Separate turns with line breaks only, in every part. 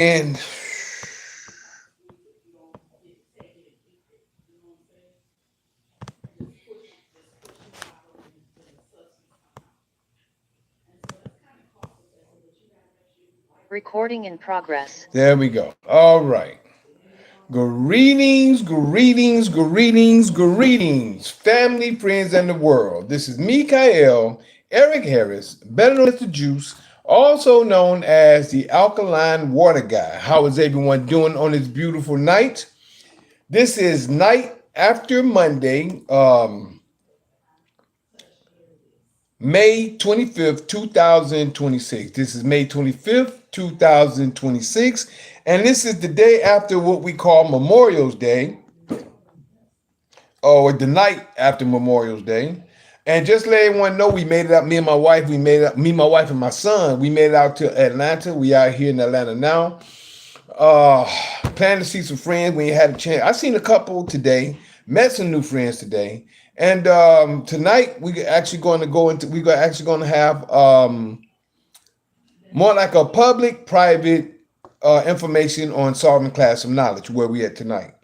And
Recording in progress.
there we go. All right. Greetings, greetings, greetings, greetings, family, friends, and the world. This is Mikael Eric Harris, better known as the Juice, also known as the Alkaline Water Guy. How is everyone doing on this beautiful night? This is night after Monday, May 25th, 2026. This is May 25th, 2026. And this is the day after what we call Memorial's Day, or the night after Memorial's Day. And just let everyone know, we made it out. Me and my wife, we made it out. Me, my wife, and my son, we made it out to Atlanta. We out here in Atlanta now. Uh, Planning to see some friends. We ain't had a chance. I seen a couple today. Met some new friends today. And tonight we actually going to go into. We are actually going to have more like a public, private information on solving classroom knowledge. Where we at tonight?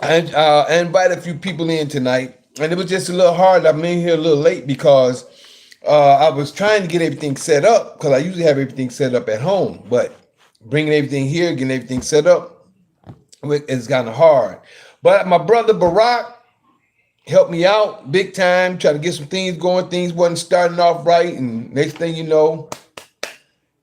I invited a few people in tonight, and it was just a little hard. I'm in here a little late because I was trying to get everything set up because I usually have everything set up at home, but bringing everything here, getting everything set up, it's kind of hard. But my brother Barack helped me out big time, try to get some things going. Things wasn't starting off right, and next thing you know,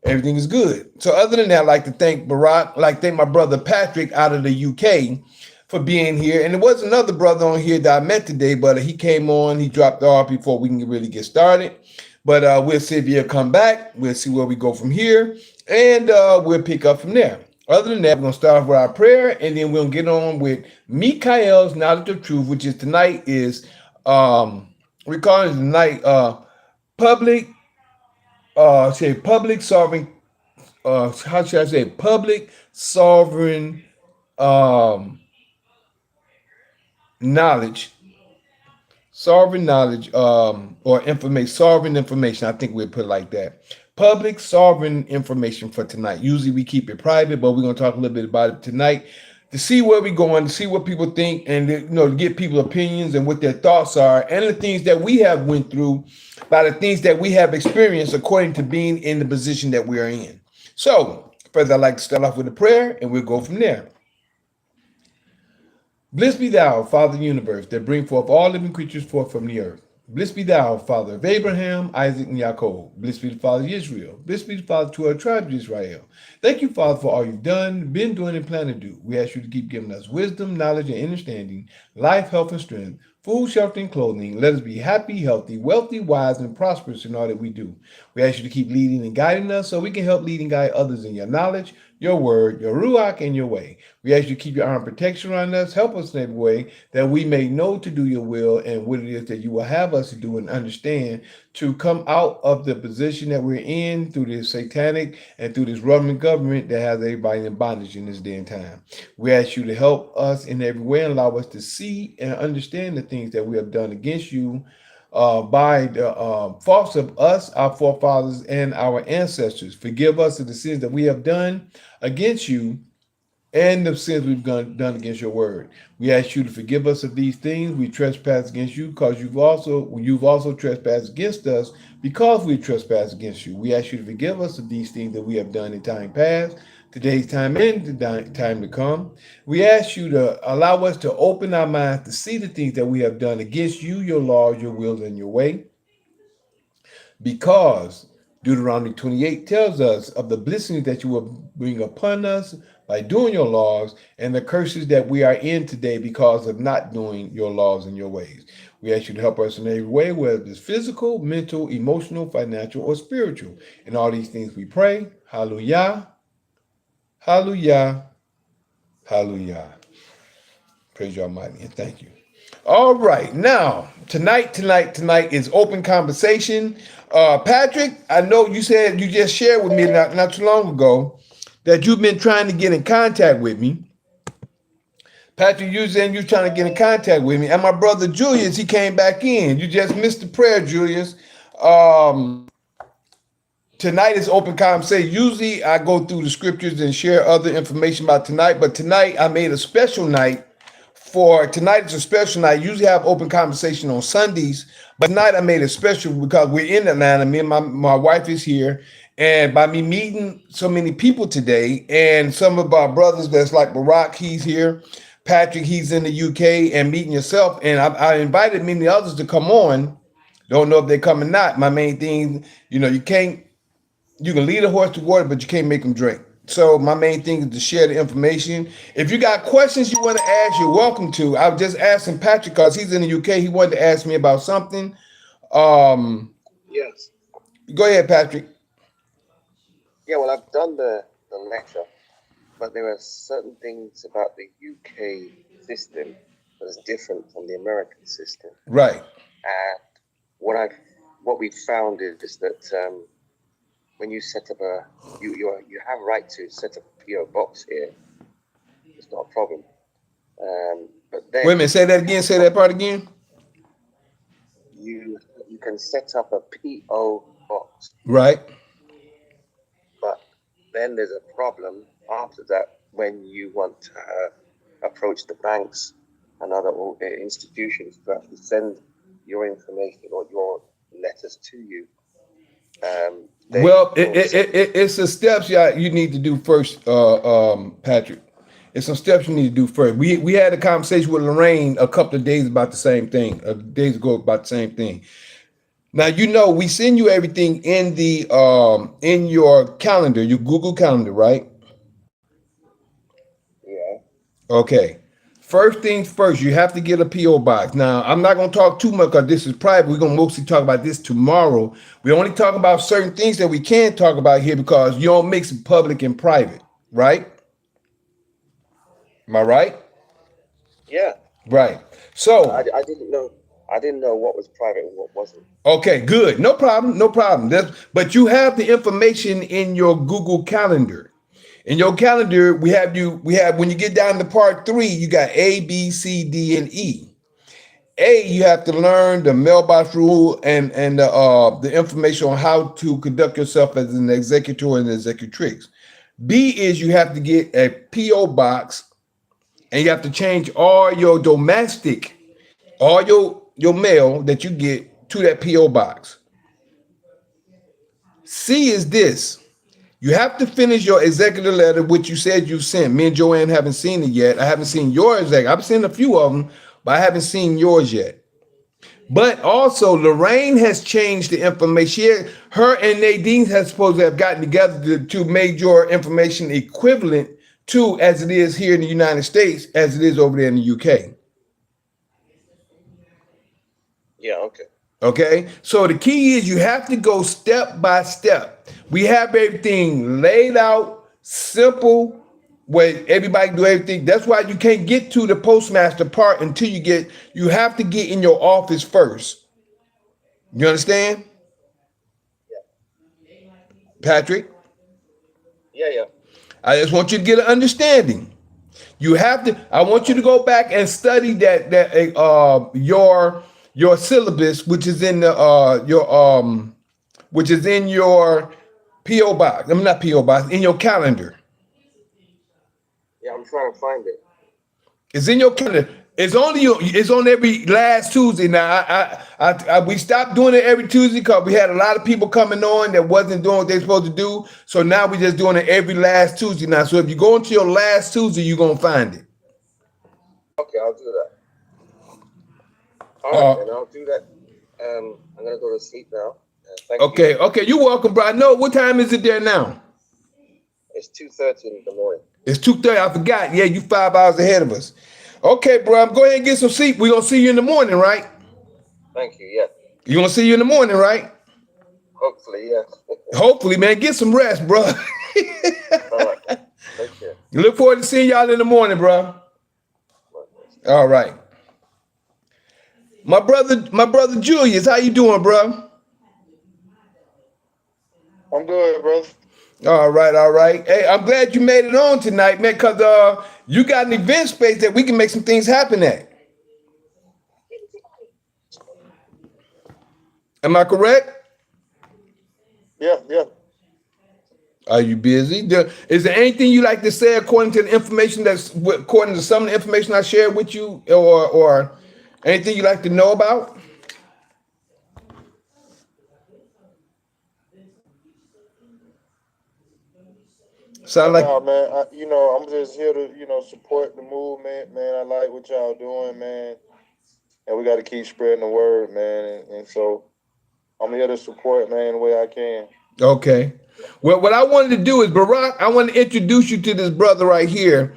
everything is good. So other than that, I'd like to thank Barack. I'd like to thank my brother Patrick out of the UK for being here. And there was another brother on here that I met today, but he came on, he dropped off before we can really get started. But we'll see if he'll come back. We'll see where we go from here, and we'll pick up from there. Other than that, we're gonna start off with our prayer, and then we'll get on with Mikael's knowledge of truth, which is tonight is we call it tonight public say public sovereign how should I say public sovereign um knowledge, sovereign knowledge, or information, sovereign information. I think we'll put it like that. Public sovereign information for tonight. Usually we keep it private, but we're gonna talk a little bit about it tonight to see where we're going, to see what people think, and to get people opinions and what their thoughts are, and the things that we have went through, by the things that we have experienced according to being in the position that we are in. So, first, I'd like to start off with a prayer, and we'll go from there. Blessed be thou, Father of the universe, that bring forth all living creatures forth from the earth. Blessed be thou, Father of Abraham, Isaac, and Jacob. Blessed be the Father of Israel. Blessed be the Father to our tribe of Israel. Thank you, Father, for all you've done, been doing, and plan to do. We ask you to keep giving us wisdom, knowledge, and understanding, life, health, and strength, food, shelter, and clothing. Let us be happy, healthy, wealthy, wise, and prosperous in all that we do. We ask you to keep leading and guiding us so we can help lead and guide others in your knowledge, your word, your ruach, and your way. We ask you to keep your arm protection around us. Help us in every way that we may know to do your will and what it is that you will have us to do and understand to come out of the position that we're in through this satanic and through this Roman government that has everybody in bondage in this day and time. We ask you to help us in every way and allow us to see and understand the things that we have done against you by the faults of us, our forefathers, and our ancestors. Forgive us of the sins that we have done against you and the sins we've done against your word. We ask you to forgive us of these things. We trespass against you because you've also trespassed against us because we trespass against you. We ask you to forgive us of these things that we have done in time past, today's time, and the time to come. We ask you to allow us to open our minds to see the things that we have done against you, your laws, your wills, and your way, because Deuteronomy 28 tells us of the blessings that you will bring upon us by doing your laws and the curses that we are in today because of not doing your laws and your ways. We ask you to help us in every way, whether it's physical, mental, emotional, financial, or spiritual. In all these things we pray. Hallelujah, hallelujah, hallelujah. Praise your Almighty and thank you. All right, now tonight is open conversation. Patrick, I know you said you just shared with me not too long ago that you've been trying to get in contact with me. Patrick, you saying you're trying to get in contact with me, and my brother Julius, he came back in. You just missed the prayer, Julius. Um, tonight is open conversation. Usually I go through the scriptures and share other information about tonight, but tonight I made a special night for tonight. It's a special night. Usually I have open conversation on Sundays, but tonight I made it special because we're in Atlanta. Me and my wife is here. And by me meeting so many people today, and some of our brothers that's like Barack, he's here. Patrick, he's in the UK, and meeting yourself. And I invited many others to come on. Don't know if they come or not. My main thing, you can't, you can lead a horse to water, but you can't make them drink. So my main thing is to share the information. If you got questions you want to ask, you're welcome to. I was just asking Patrick because he's in the UK. He wanted to ask me about something.
Yes.
Go ahead, Patrick.
Yeah, well, I've done the lecture, but there are certain things about the UK system that is different from the American system.
Right.
And what we found is that when you set up you have right to set up a PO box here. It's not a problem. But then
Wait a minute. Say that again. Say that part again.
you can set up a PO box.
Right.
But then there's a problem after that when you want to approach the banks and other institutions to actually send your information or your letters to you.
It's the steps you need to do first, Patrick. It's some steps you need to do first. We had a conversation with Lorraine a couple of days about the same thing. Days ago about the same thing. Now we send you everything in the in your calendar, your Google Calendar, right?
Yeah.
Okay. First things first, you have to get a PO box. Now, I'm not going to talk too much because this is private. We're going to mostly talk about this tomorrow. We only talk about certain things that we can talk about here because you don't mix public and private, right? Am I right?
Yeah.
Right. So
I didn't know what was private and what wasn't.
Okay, good. No problem. But you have the information in your Google Calendar. In your calendar, we have when you get down to part 3, you got A, B, C, D, and E. A, you have to learn the mailbox rule and the information on how to conduct yourself as an executor and executrix. B is you have to get a PO box and you have to change all your your mail that you get to that PO box. C is this. You have to finish your executive letter, which you said you sent. Me and Joanne haven't seen it yet. I haven't seen your executive. I've seen a few of them, but I haven't seen yours yet. But also, Lorraine has changed the information. Her and Nadine has supposed to have gotten together to make your information equivalent to as it is here in the United States, as it is over there in the UK.
Yeah, okay.
Okay, so the key is you have to go step by step. We have everything laid out, simple, where everybody do everything. That's why you can't get to the postmaster part until you have to get in your office first. You understand?
Yeah.
Patrick?
Yeah.
I just want you to get an understanding. I want you to go back and study your syllabus, which is in your PO box. I'm not PO box, in your calendar.
Yeah, I'm trying to find it.
It's in your calendar. It's on every last Tuesday. Now we stopped doing it every Tuesday because we had a lot of people coming on that wasn't doing what they're supposed to do. So now we're just doing it every last Tuesday now. So if you go into your last Tuesday, you're gonna find it.
Okay, I'll do that. All right, then I'll do that. I'm gonna go to sleep now. Thank you.
Okay, you're welcome, bro. I know. What time is it there now?
It's 2:30 in the morning.
It's 2:30. I forgot. Yeah, you 5 hours ahead of us. Okay, bro. Go ahead and get some sleep. We're gonna see you in the morning, right?
Thank you. Yeah.
You're gonna see you in the morning, right?
Hopefully, yeah.
Hopefully, man. Get some rest, bro.
All right. Take care.
Look forward to seeing y'all in the morning, bro. All right. My brother Julius, how you doing, bro?
I'm good, brother.
All right. Hey, I'm glad you made it on tonight, man, because you got an event space that we can make some things happen at. Am I correct?
Yeah.
Are you busy? Is there anything you like to say according to the information according to some of the information I shared with you, or anything you like to know about? Sound like
No, man. I'm just here to, support the movement, man. I like what y'all doing, man. And we got to keep spreading the word, man. And so I'm here to support, man, the way I can.
okay. Well, what I wanted to do is, Barack, I want to introduce you to this brother right here.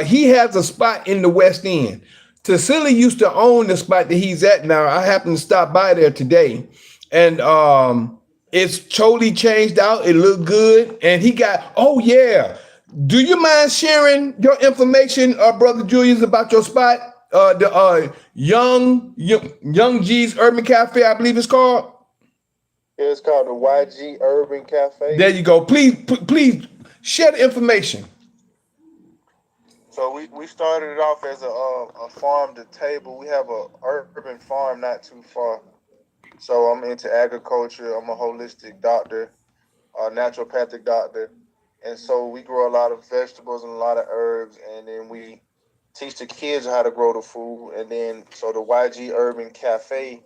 He has a spot in the West End. Tassili used to own the spot that he's at now. I happened to stop by there today, and it's totally changed out. It looked good, and he got. Oh yeah, do you mind sharing your information, brother Julius, about your spot? The Young G's Urban Cafe, I believe it's called.
It's called the YG Urban Cafe.
There you go. Please share the information.
So we started it off as a farm to table. We have a urban farm not too far. So I'm into agriculture. I'm a holistic doctor, a naturopathic doctor. And so we grow a lot of vegetables and a lot of herbs. And then we teach the kids how to grow the food. And then, so the YG Urban Cafe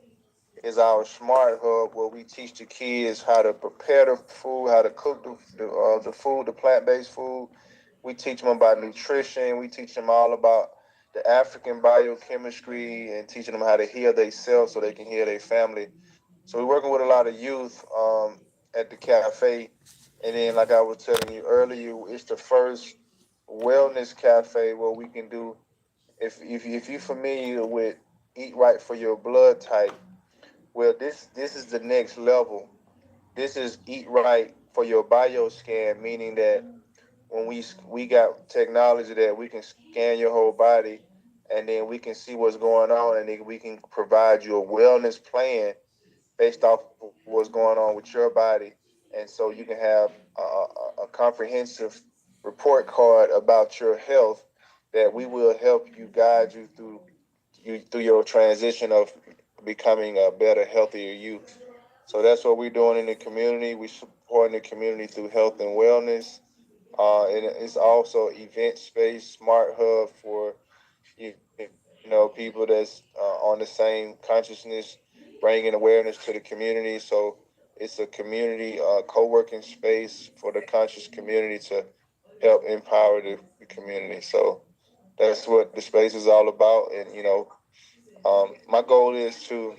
is our smart hub where we teach the kids how to prepare the food, how to cook the food, the plant-based food. We teach them about nutrition. We teach them all about the African biochemistry and teaching them how to heal themselves so they can heal their family. So we're working with a lot of youth at the cafe. And then, like I was telling you earlier, it's the first wellness cafe where we can do, if you're familiar with Eat Right for Your Blood type, well, this is the next level. This is Eat Right for Your Bioscan, meaning that when we got technology that we can scan your whole body, and then we can see what's going on, and then we can provide you a wellness plan based off of what's going on with your body, and so you can have a comprehensive report card about your health that we will help you guide you through your transition of becoming a better, healthier you. So that's what we're doing in the community. We supporting the community through health and wellness. And it's also event space, smart hub for people that's on the same consciousness, bringing awareness to the community. So it's a community co-working space for the conscious community to help empower the community. So that's what the space is all about. And my goal is to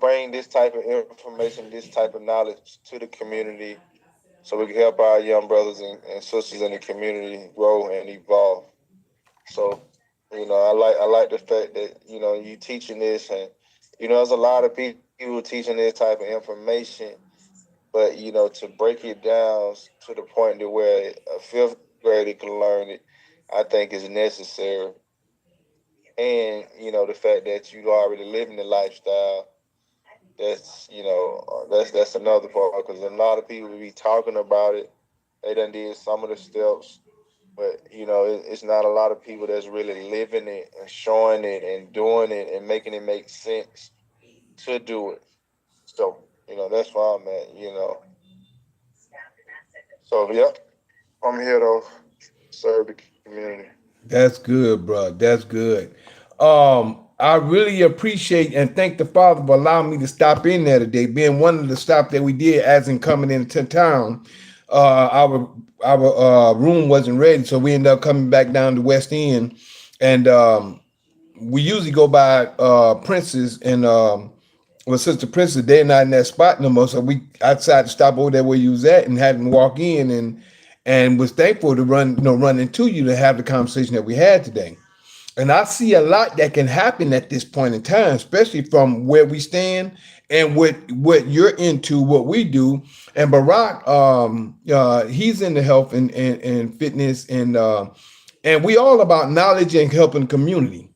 bring this type of information, this type of knowledge to the community so we can help our young brothers and sisters in the community grow and evolve. So, I like the fact that, you teaching this, and, there's a lot of people teaching this type of information, but, to break it down to the point to where a fifth grader can learn it, I think is necessary. And, the fact that you already living the lifestyle, that's another part, because a lot of people be talking about it. They done did some of the steps, but it's not a lot of people that's really living it and showing it and doing it and making it make sense to do it. So that's why I'm at. So yeah, I'm here to serve the community.
That's good, bro. That's good. I really appreciate and thank the Father for allowing me to stop in there today. Being one of the stops that we did, as in coming into town, our room wasn't ready, so we ended up coming back down to West End, and we usually go by Princess and Sister Princess. They're not in that spot no more, so I decided to stop over there where you was at and had them walk in, and was thankful to run into you to have the conversation that we had today. And I see a lot that can happen at this point in time, especially from where we stand and what you're into, what we do. And Barack, he's into health and fitness, and we all about knowledge and helping the community.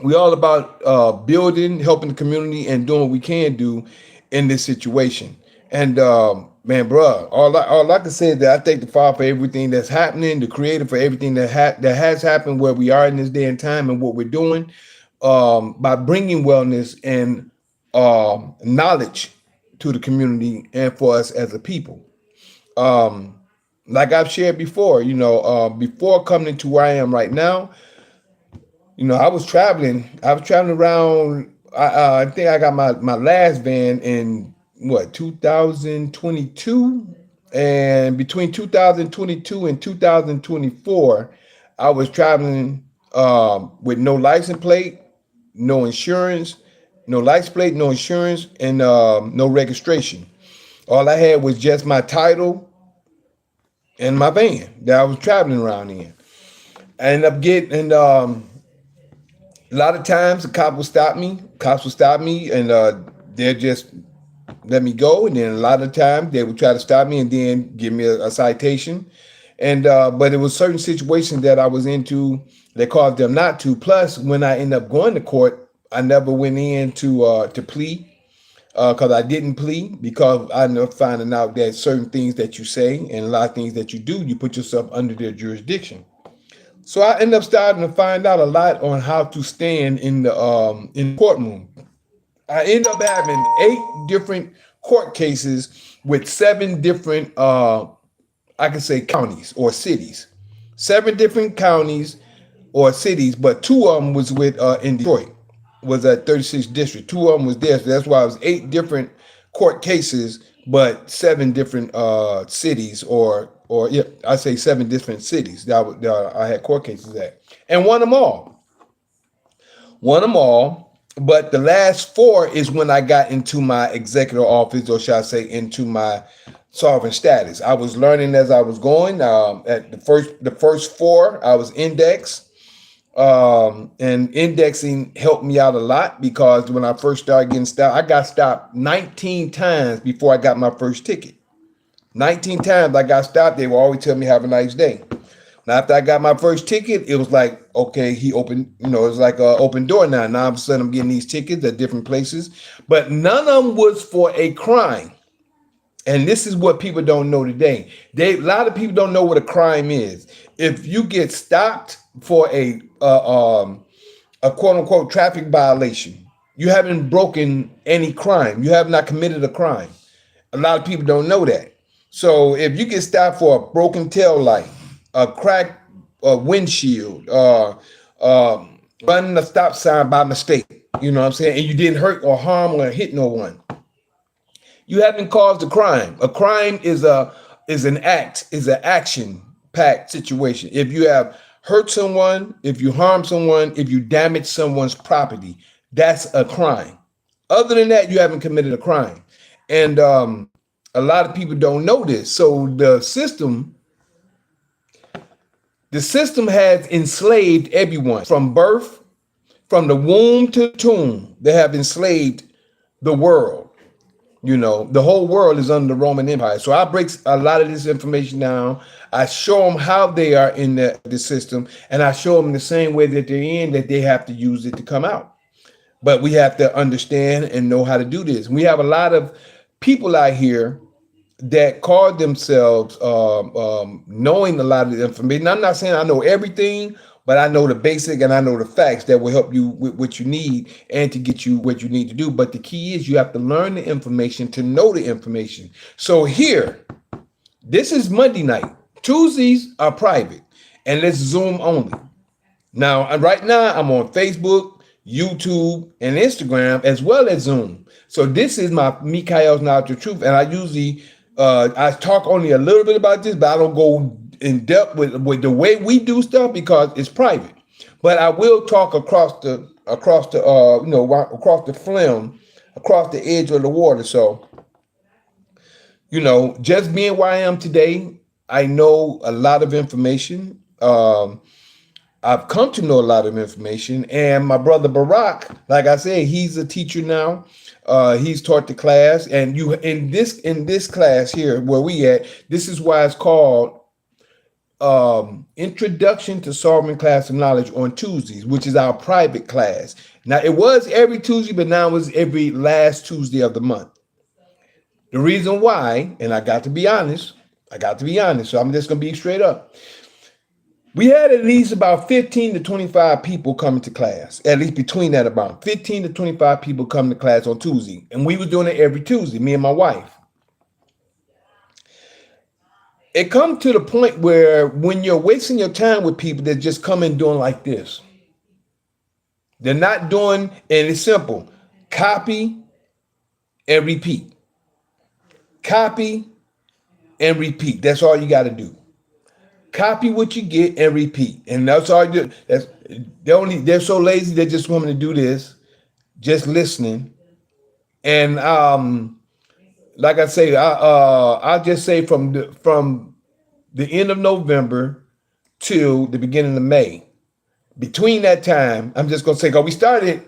We all about building, helping the community, and doing what we can do in this situation. And man, bro, all I can say is that I thank the Father for everything that's happening, the Creator for everything that has happened, where we are in this day and time, and what we're doing by bringing wellness and knowledge to the community and for us as a people. Like I've shared before, before coming to where I am right now, I was traveling. I was traveling around. I think I got my last van in what 2022, and between 2022 and 2024, I was traveling with no license plate, no insurance, no license plate, no insurance, and no registration. All I had was just my title and my van that I was traveling around in. I ended up getting a lot of times the cops will stop me and they'll just let me go, and then a lot of times they would try to stop me and then give me a citation. And but it was certain situations that I was into that caused them not to. Plus, when I ended up going to court, I never went in to plea, because I didn't plea, because I ended up finding out that certain things that you say and a lot of things that you do, you put yourself under their jurisdiction. So I ended up starting to find out a lot on how to stand in the courtroom. I ended up having 8 different court cases with 7 different I can say counties or cities. 7 different counties or cities, but 2 of them was with in Detroit, was at 36th district. 2 of them was there, so that's why it was 8 different court cases, but 7 different cities, or yeah, I say 7 different cities that I had court cases at, and won them all. But the last 4 is when I got into my executive office, or shall I say, into my sovereign status. I was learning as I was going. At the first 4, I was indexed, and indexing helped me out a lot, because when I first started getting stopped, I got stopped 19 times before I got my first ticket. 19 times I got stopped. They would always tell me, "Have a nice day." Now, after I got my first ticket, it was like, okay, he opened, it's like an open door now. Now, all of a sudden, I'm getting these tickets at different places, but none of them was for a crime. And this is what people don't know today. A lot of people don't know what a crime is. If you get stopped for a quote unquote traffic violation, you haven't broken any crime. You have not committed a crime. A lot of people don't know that. So if you get stopped for a broken tail light, a cracked windshield, running a stop sign by mistake, you know what I'm saying, and you didn't hurt or harm or hit no one, you haven't caused a crime. A crime is an action packed situation. If you have hurt someone, if you harm someone, if you damage someone's property, that's a crime. Other than that, you haven't committed a crime. And a lot of people don't know this. So the system has enslaved everyone from birth, from the womb to the tomb. They have enslaved the world. The whole world is under the Roman Empire. So I break a lot of this information down. I show them how they are in the system, and I show them the same way that they're in, that they have to use it to come out. But we have to understand and know how to do this. We have a lot of people out here that call themselves knowing a lot of the information. I'm not saying I know everything, but I know the basic and I know the facts that will help you with what you need and to get you what you need to do. But the key is you have to learn the information to know the information. So here, this is Monday night. Tuesdays are private, and let's Zoom only. Now, right now, I'm on Facebook, YouTube, and Instagram, as well as Zoom. So this is my Mikhail's Knowledge of Truth, and I usually I talk only a little bit about this, but I don't go in depth with the way we do stuff because it's private. But I will talk across the across the film, across the edge of the water. So just being where I am today, I know a lot of information. I've come to know a lot of information, and my brother Barack, like I said, he's a teacher now. He's taught the class, and you in this class here where we at. This is why it's called Introduction to Sovereign Class of Knowledge on Tuesdays, which is our private class. Now it was every Tuesday, but now it's every last Tuesday of the month. The reason why, and I got to be honest, so I'm just gonna be straight up. We had at least about 15 to 25 people coming to class, at least between that about 15 to 25 people coming to class on Tuesday. And we were doing it every Tuesday, me and my wife. It comes to the point where when you're wasting your time with people that just come in doing like this, they're not doing, and it's simple, copy and repeat. Copy and repeat. That's all you got to do. Copy what you get and repeat. And that's all you do. They're so lazy they just want me to do this, just listening. And like I say, I'll just say from the end of November to the beginning of May. Between that time, I'm just gonna say, cause I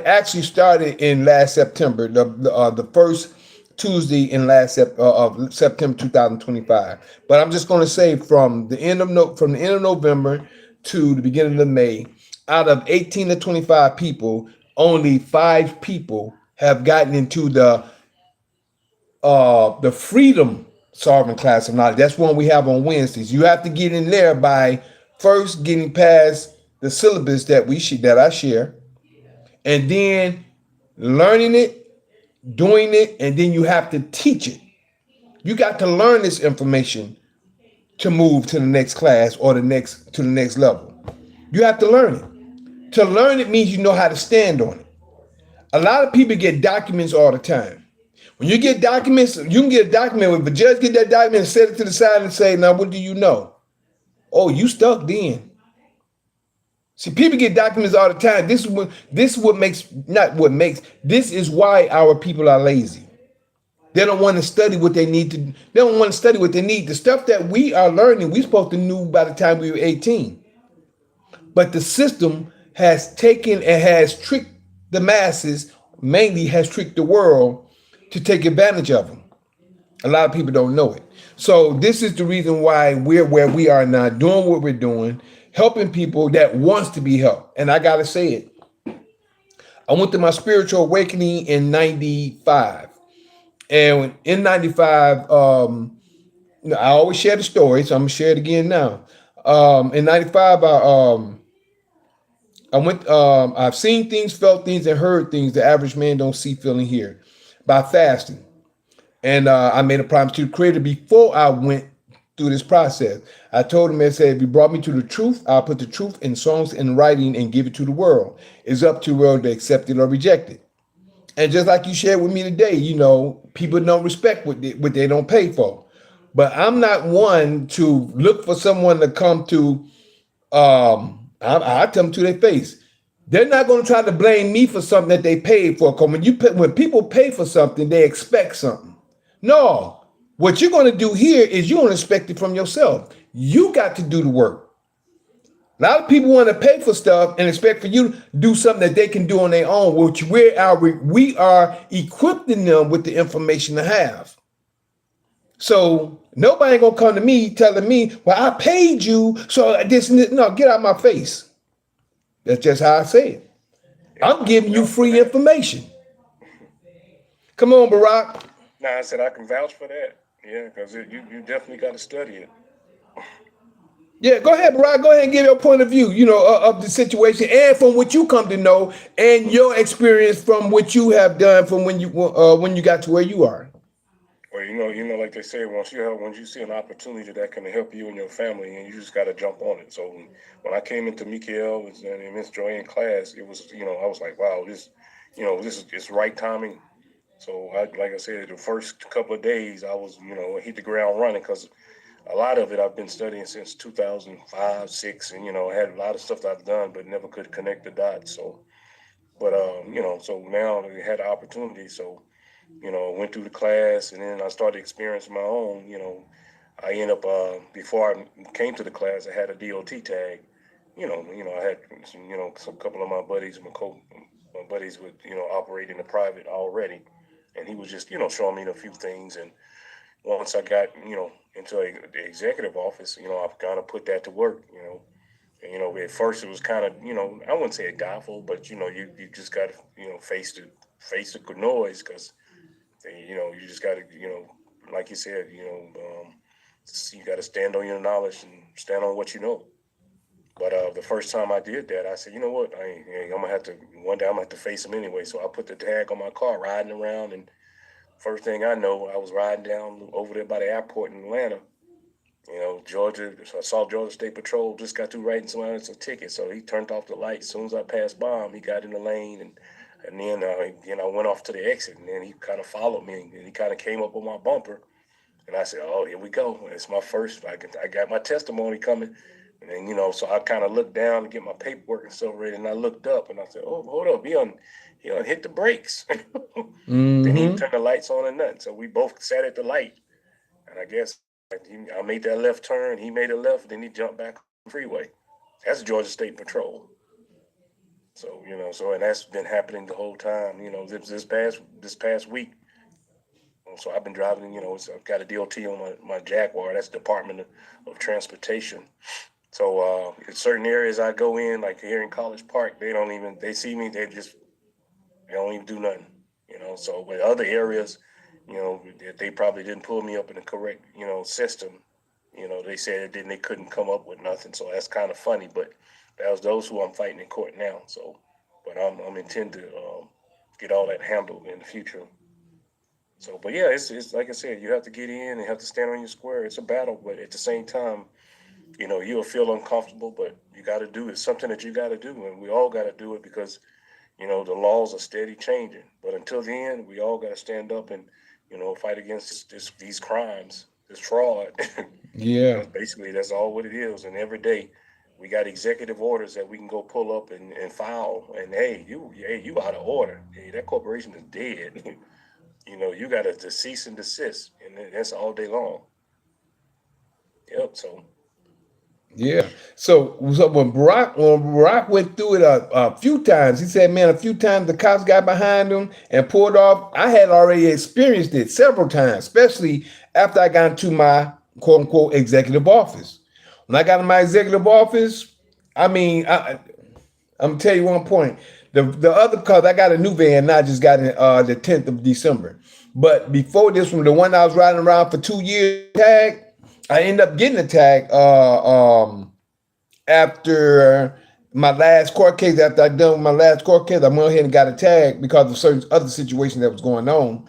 actually started in last September, the first Tuesday in of September 2025. But I'm just gonna say from the end of November to the beginning of May, out of 18 to 25 people, only 5 people have gotten into the freedom solving class of knowledge. That's one we have on Wednesdays. You have to get in there by first getting past the syllabus that I share, and then learning it, doing it, and then you have to teach it. You got to learn this information to move to the next class or the next level. You have to learn it. To learn it means you know how to stand on it. A lot of people get documents all the time. When you get documents, you can get a document. If the judge get that document and set it to the side and say, now what do you know? Oh, you stuck then. See, people get documents all the time. This is why our people are lazy. They don't want to study what they need to, they don't want to study what they need. The stuff that we are learning, we're supposed to know by the time we were 18. But the system has taken and has tricked the masses, mainly has tricked the world to take advantage of them. A lot of people don't know it. So this is the reason why we're where we are now, doing what we're doing, helping people that wants to be helped. And I gotta say it. I went through my spiritual awakening in 95. And in 95, I always share the story, so I'm gonna share it again now. In 95, I've seen things, felt things, and heard things the average man don't see, feel, and hear by fasting. And I made a promise to the Creator before I went through this process. I told him, I said, if you brought me to the truth, I'll put the truth in songs and writing and give it to the world. It's up to the world to accept it or reject it. And just like you shared with me today, people don't respect what they don't pay for. But I'm not one to look for someone to come to, I tell them to their face. They're not going to try to blame me for something that they paid for. Because when people pay for something, they expect something. No, what you're going to do here is you're going to expect it from yourself. You got to do the work. A lot of people want to pay for stuff and expect for you to do something that they can do on their own, which we are equipping them with the information to have. So nobody ain't gonna come to me telling me, well, I paid you, so this and this. No, get out of my face. That's just how I say it. I'm giving you free information. Come on, Barack.
No, I said I can vouch for that. Yeah, because you definitely got to study it.
Yeah, go ahead, Barack. Go ahead and give your point of view, of the situation and from what you come to know and your experience from what you have done from when you got to where you are.
Well, like they say, once you see an opportunity that can help you and your family, and you just got to jump on it. So when I came into Mikael and Miss Joanne class, it was, I was like, wow, this is right timing. So like I said, the first couple of days I was, hit the ground running because a lot of it I've been studying since 2005, 6, and I had a lot of stuff that I've done, but never could connect the dots. So, but so now I had the opportunity. So, went through the class, and then I started experiencing my own. I ended up before I came to the class, I had a DOT tag. I had some couple of my buddies, my buddies would operate in the private already, and he was just showing me a few things. And once I got into the executive office, I've kind of put that to work. And at first it was kind of I wouldn't say a goffle, but you just got to face the noise because you just got to like you said you got to stand on your knowledge and stand on what you know. But the first time I did that, I said, you know what? I'm gonna have to one day. I'm gonna have to face him anyway. So I put the tag on my car, riding around, and first thing I know, I was riding down over there by the airport in Atlanta. Georgia. So I saw Georgia State Patrol just got through writing somebody else a ticket. So he turned off the light. As soon as I passed by him, he got in the lane, and then I went off to the exit, and then he kind of followed me, and he kind of came up on my bumper, and I said, "Oh, here we go. It's my first. I got my testimony coming." And then, so I kind of looked down to get my paperwork and stuff ready, and I looked up, and I said, "Oh, hold up, he hit the brakes."
Mm-hmm.
Then he turned the lights on and nothing. So we both sat at the light, and I guess I made that left turn. He made a left, then he jumped back on the freeway. That's Georgia State Patrol. So and that's been happening the whole time. This past week. So I've been driving. I've got a DOT on my Jaguar. That's Department of Transportation. So in certain areas I go in, like here in College Park, they see me, they don't even do nothing, So with other areas, they probably didn't pull me up in the correct, system. They said they couldn't come up with nothing. So that's kind of funny, but that was those who I'm fighting in court now. So, but I'm intend to get all that handled in the future. So, but yeah, it's like I said, you have to get in and you have to stand on your square. It's a battle, but at the same time, you'll feel uncomfortable, but you got to do it. It's something that you got to do, and we all got to do it because, the laws are steady changing. But until the end, we all got to stand up and, fight against these crimes, this fraud.
Yeah.
Basically, that's all what it is. And every day, we got executive orders that we can go pull up and file. And hey, you out of order. Hey, that corporation is dead. You got to cease and desist, and that's all day long. Yep. So.
Yeah. So when Barack went through it a few times, he said, man, a few times the cops got behind him and pulled off. I had already experienced it several times, especially after I got into my quote unquote executive office. When I got in my executive office, I'm gonna tell you one point. The other, cause I got a new van, not just got in the 10th of December. But before this one, the one I was riding around for 2 years tag, I ended up getting a tag after my last court case. After I done with my last court case, I went ahead and got a tag because of certain other situations that was going on.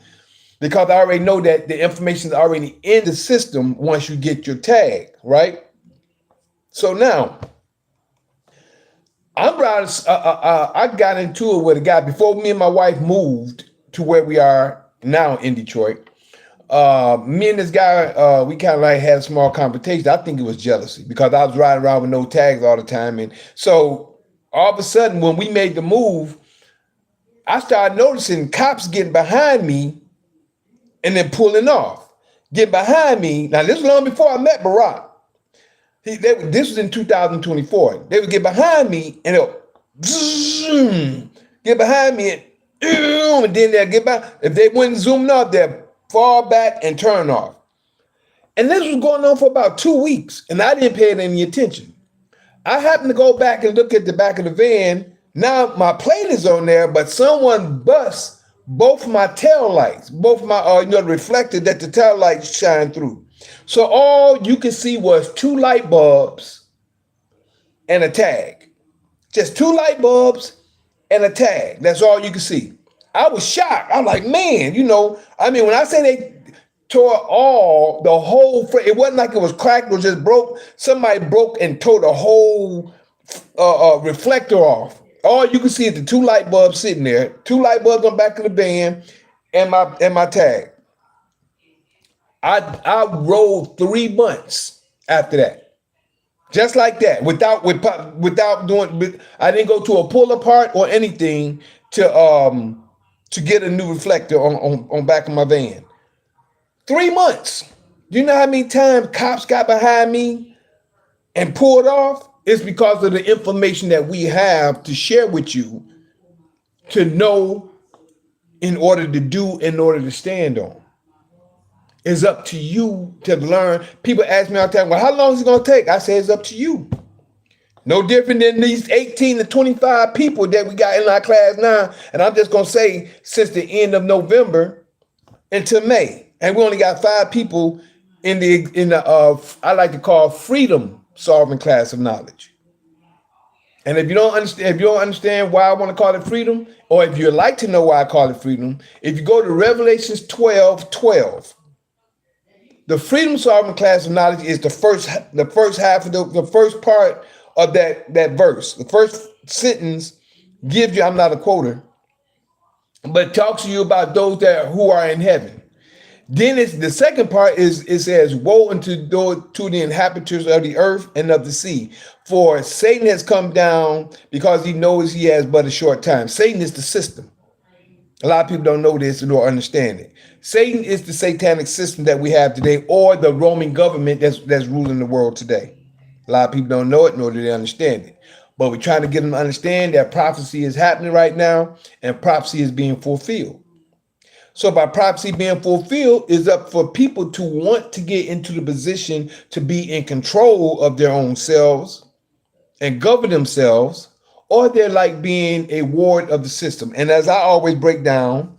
Because I already know that the information is already in the system once you get your tag, right? So now, I got into it with a guy before me and my wife moved to where we are now in Detroit. Me and this guy, we kind of like had a small confrontation. I think it was jealousy because I was riding around with no tags all the time. And so all of a sudden, when we made the move, I started noticing cops getting behind me and then pulling off. Get behind me. Now, this was long before I met Barack. This was in 2024. They would get behind me and they'll get behind me and then they'll get back. If they wouldn't zoom up, they'll fall back and turn off. And this was going on for about 2 weeks, and I didn't pay it any attention. I happened to go back and look at the back of the van. Now my plate is on there, but someone bust both my tail lights, both my the reflector that the tail lights shine through. So all you could see was 2 light bulbs and a tag. Just 2 light bulbs and a tag. That's all you could see. I was shocked. I'm like, man, when I say they tore the whole, it wasn't like it was cracked or just broke. Somebody broke and tore the whole reflector off. All you can see is the 2 light bulbs sitting there, 2 light bulbs on the back of the van, and my tag. I rode 3 months after that, just like that, without doing. I didn't go to a pull apart or anything to get a new reflector on back of my van. 3 months. You know how many times cops got behind me and pulled off? It's because of the information that we have to share with you to know in order to stand on. It's up to you to learn. People ask me all the time, well, how long is it going to take? I say it's up to you. No different than these 18 to 25 people that we got in our class now. And I'm just going to say since the end of November until May. And we only got 5 people in the I like to call freedom solving class of knowledge. And if you don't understand why I want to call it freedom, or if you'd like to know why I call it freedom, if you go to Revelations 12:12, the freedom solving class of knowledge is the first half of the first part of that verse. The first sentence gives you, I'm not a quoter, but talks to you about those who are in heaven. Then it's the second part is it says, "Woe to the inhabitants of the earth and of the sea, for Satan has come down because he knows he has but a short time." Satan is the system. A lot of people don't know this and don't understand it. Satan is the satanic system that we have today, or the Roman government that's ruling the world today. A lot of people don't know it, nor do they understand it. But we're trying to get them to understand that prophecy is happening right now, and prophecy is being fulfilled. So by prophecy being fulfilled, it's up for people to want to get into the position to be in control of their own selves and govern themselves, or they're like being a ward of the system. And as I always break down,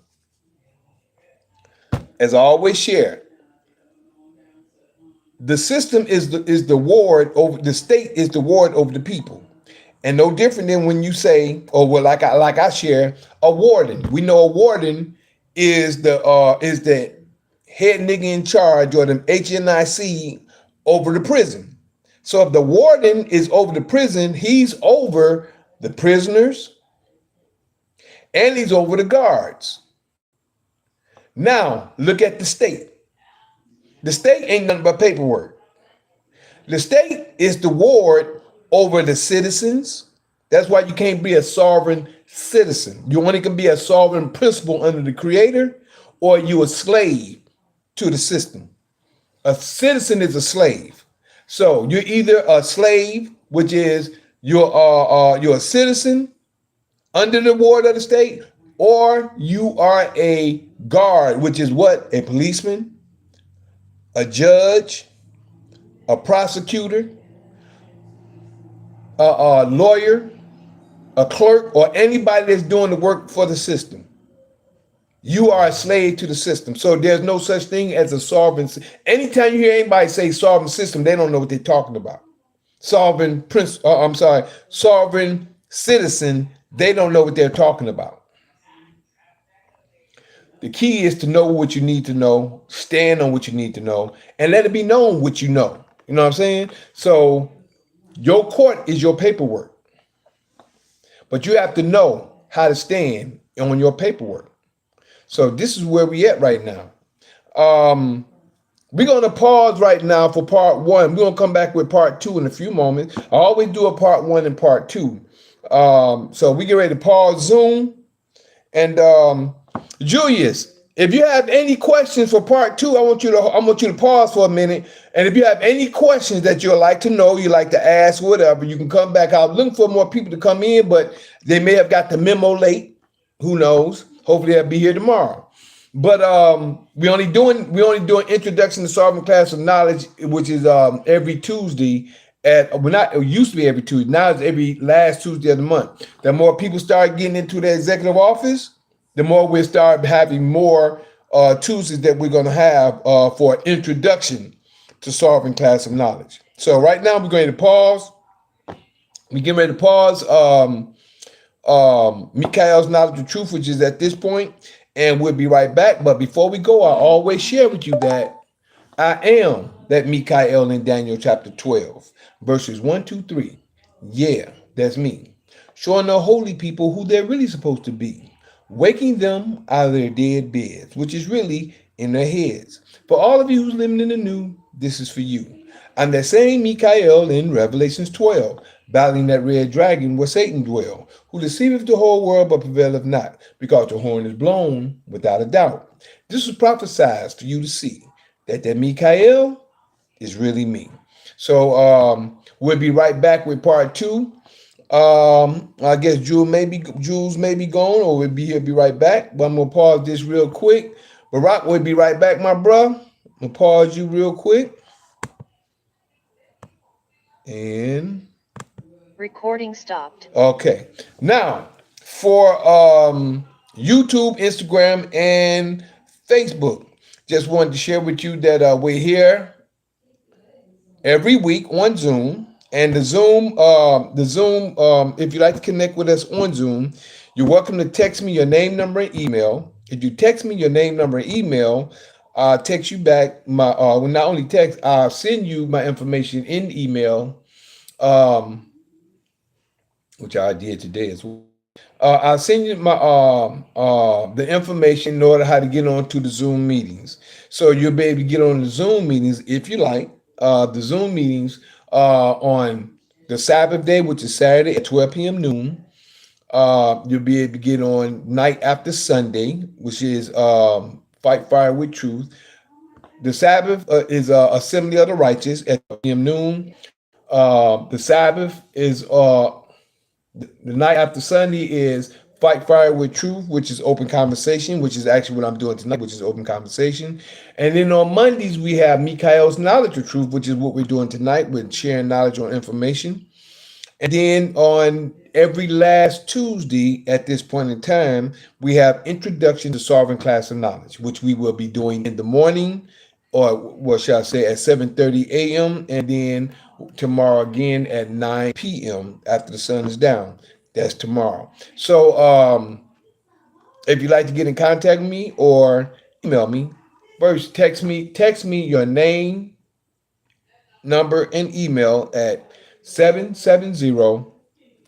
as I always share, the system is the ward over the state, is the ward over the people. And no different than when you say, or well, like I share, a warden. We know a warden is the head nigga in charge, or the HNIC over the prison. So if the warden is over the prison, he's over the prisoners and he's over the guards. Now look at the state. The state ain't nothing but paperwork. The state is the ward over the citizens. That's why you can't be a sovereign citizen. You only can be a sovereign principal under the creator, or you a slave to the system. A citizen is a slave. So you're either a slave, which is you're a citizen under the ward of the state, or you are a guard, which is what? A policeman, a judge, a prosecutor, a lawyer, a clerk, or anybody that's doing the work for the system. You are a slave to the system. So there's no such thing as a sovereign. Anytime you hear anybody say sovereign system, they don't know what they're talking about. Sovereign citizen, they don't know what they're talking about. The key is to know what you need to know, stand on what you need to know, and let it be known what you know. You know what I'm saying? So your court is your paperwork, but you have to know how to stand on your paperwork. So this is where we at right now. We're going to pause right now for part one. We're going to come back with part two in a few moments. I always do a part one and part two. So we get ready to pause Zoom. And Julius, if you have any questions for part two, I want you to pause for a minute. And if you have any questions that you'd like to know, you like to ask, whatever, you can come back. I'm looking for more people to come in, but they may have got the memo late. Who knows? Hopefully they'll be here tomorrow. But we only doing introduction to solving class of knowledge, which is every Tuesday it used to be every Tuesday. Now it's every last Tuesday of the month. The more people start getting into the executive office, the more we'll start having more Tuesdays that we're going to have for introduction to solving class of knowledge. So right now we're going to pause. We're getting ready to pause Mikhail's Knowledge of Truth, which is at this point, and we'll be right back. But before we go, I always share with you that I am that Mikhail in Daniel chapter 12, verses 1, 2, 3. Yeah, that's me. Showing the holy people who they're really supposed to be. Waking them out of their dead beds, which is really in their heads. For all of you who's living in the new, this is for you. I'm that same Mikhail in Revelations 12, battling that red dragon where Satan dwell, who deceiveth the whole world but prevaileth not, because the horn is blown without a doubt. This was prophesied for you to see that Mikhail is really me. So we'll be right back with part two. I guess Jules may be gone, or we'll be right back. But I'm gonna pause this real quick. Barack will be right back, my bro. I'm gonna pause you real quick. And
Recording stopped.
okay. Now for YouTube, Instagram, and Facebook. Just wanted to share with you that we're here every week on Zoom. And if you'd like to connect with us on Zoom, you're welcome to text me your name, number, and email. If you text me your name, number, and email, I'll text you back well, not only text, I'll send you my information in email, um, which I did today as well. I'll send you my the information in order how to get on to the Zoom meetings. So you'll be able to get on the Zoom meetings if you like. The Zoom meetings on the Sabbath day, which is Saturday at 12 p.m. noon. You'll be able to get on night after Sunday, which is Fight Fire with Truth. The Sabbath is Assembly of the Righteous at 12 p.m. noon. The Sabbath is the night after Sunday is Fight Fire with Truth, which is open conversation, which is actually what I'm doing tonight, which is open conversation. And then on Mondays, we have Mikhail's Knowledge of Truth, which is what we're doing tonight with sharing knowledge on information. And then on every last Tuesday at this point in time, we have Introduction to Sovereign Class of Knowledge, which we will be doing in the morning, or what shall I say, at 7:30 a.m. and then tomorrow again at 9 p.m. after the sun is down. That's tomorrow. So if you'd like to get in contact with me or email me, first text me your name, number, and email at 770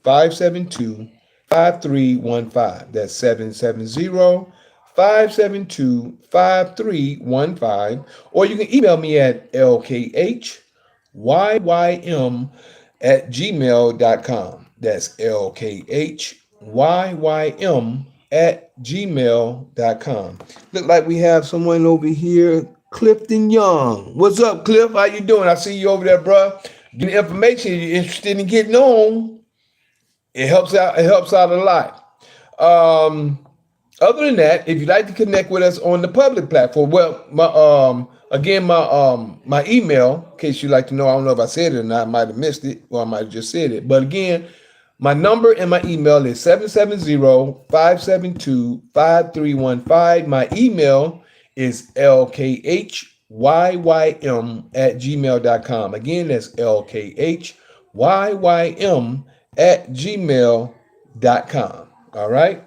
572 5315. That's 770 572 5315. Or you can email me at lkhyym at gmail.com. That's lkhyym at gmail.com. Look like we have someone over here, Clifton Young. What's up, Cliff? How you doing? I see you over there, bro. Getting information you're interested in getting on. It helps out. It helps out a lot. Other than that, if you'd like to connect with us on the public platform, well, my email, in case you'd like to know, I don't know if I said it or not, I might have missed it, or I might have just said it. But again, my number and my email is 770-572-5315. My email is lkhyym at gmail.com. Again, that's lkhyym at gmail.com. All right.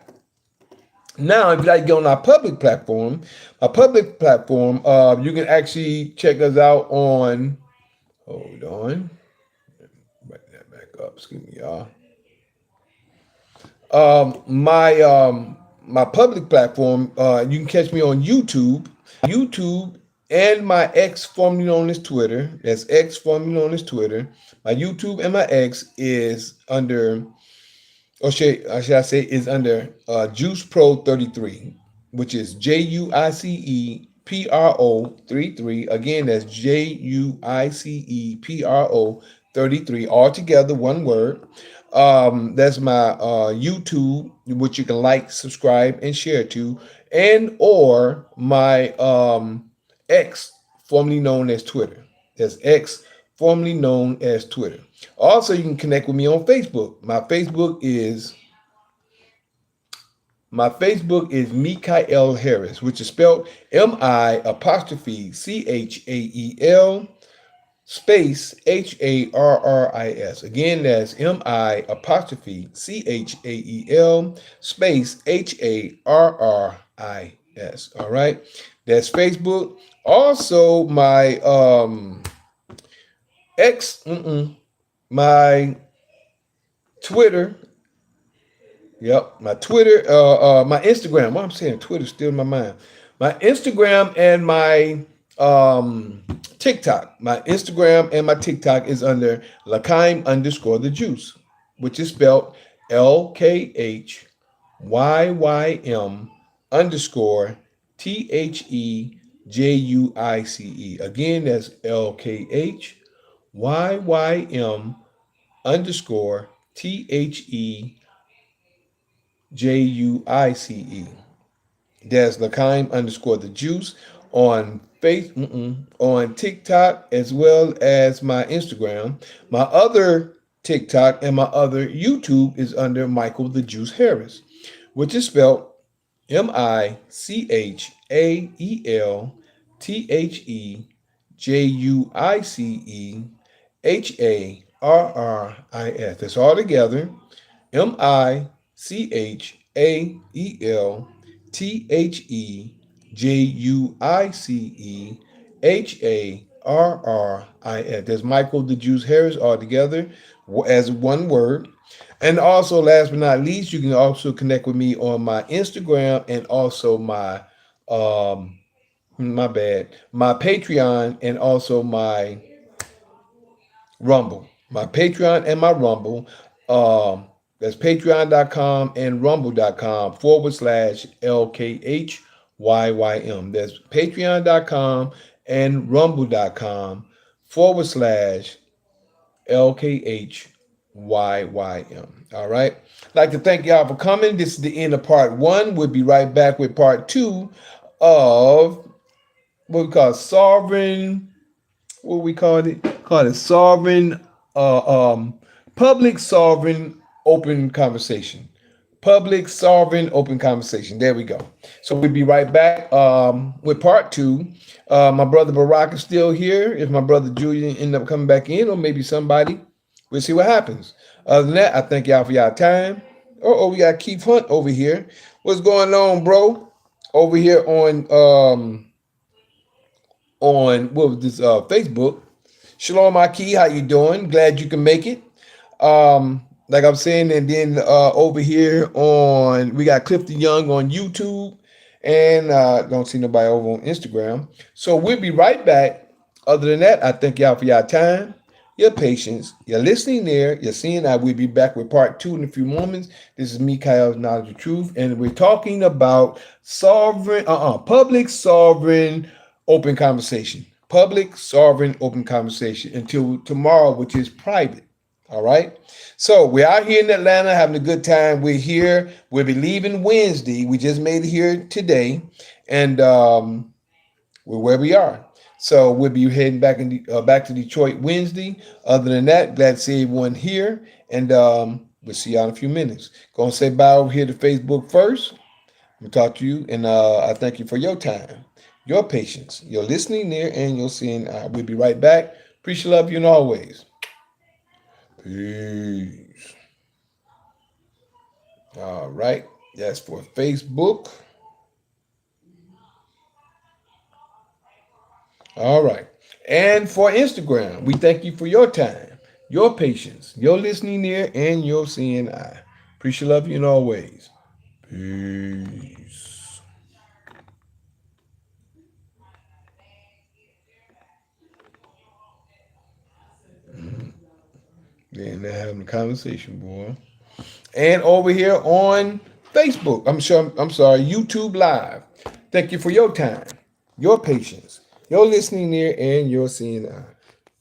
Now, if you'd like to get on our public platform, you can actually check us out on, hold on, write that back up, excuse me, y'all. My public platform, you can catch me on YouTube, and my X, formerly known as Twitter. That's X, formerly known as Twitter. My YouTube and my X is under, or should I say, is under Juice Pro 33, which is JUICEPRO 33. Again, that's JUICEPRO 33, all together, one word. That's my YouTube, which you can like, subscribe, and share to, and or my X, formerly known as Twitter. That's X, formerly known as Twitter. Also, you can connect with me on Facebook. My Facebook is Mikhail Harris, which is spelled MI''CHAEL space HARRIS. Again, that's MI''CHAEL space HARRIS. All right, that's Facebook. Also, my my Twitter. Yep, my Twitter, my Instagram. What I'm saying, Twitter's still in my mind. My Instagram and my TikTok. My Instagram and my TikTok is under Lkhyym _ the juice, which is spelled LKHYYM _ THEJUICE. Again, that's LKHYYM _ THEJUICE. That's Lkhyym _ the juice on on TikTok, as well as my Instagram. My other TikTok and my other YouTube is under Michael the Juice Harris, which is spelled MICHAEL Michael. That's all together. Michael. That's Michael the Jews Harris all together as one word. And also, last but not least, you can also connect with me on my Instagram and also my Patreon and also my Rumble. My Patreon and my Rumble. That's patreon.com and rumble.com/LKHYYM. That's patreon.com and rumble.com/LKHYYM. All right. I'd like to thank y'all for coming. This is the end of part one. We'll be right back with part two of what we call sovereign, what we called it? Called it sovereign, public sovereign open conversation. Public sovereign open conversation. There we go. So we'll be right back with part two. My brother Barack is still here. If my brother Julian end up coming back in, or maybe somebody, we'll see what happens. Other than that, I thank y'all for y'all time. Oh, we got Keith Hunt over here. What's going on, bro? Over here on what was this Facebook. Shalom Aki, how you doing? Glad you can make it. Like I'm saying, and then over here on we got Clifton Young on YouTube, and don't see nobody over on Instagram. So we'll be right back. Other than that, I thank y'all for y'all time, your patience, your listening there, your seeing. I will be back with part two in a few moments. This is me, Kyle's Knowledge of Truth, and we're talking about public sovereign open conversation. Public sovereign open conversation until tomorrow, which is private. All right. So we're out here in Atlanta having a good time. We're here. We'll be leaving Wednesday. We just made it here today, and we're where we are. So we'll be heading back to Detroit Wednesday. Other than that, glad to see everyone here, and we'll see y'all in a few minutes. Gonna say bye over here to Facebook first. We'll talk to you, and I thank you for your time, your patience, your listening there, and your seeing. We'll be right back. Appreciate, love you, and always. Peace. All right. That's for Facebook. All right. And for Instagram, we thank you for your time, your patience, your listening ear, and your seeing eye. Appreciate, love you, and always. Peace. Then they're having a conversation, boy. And over here on Facebook, I'm sorry, YouTube Live. Thank you for your time, your patience, your listening ear, and your seeing eye.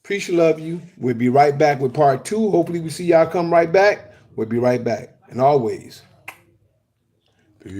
Appreciate, love you. We'll be right back with part two. Hopefully we see y'all come right back. We'll be right back. And always, peace.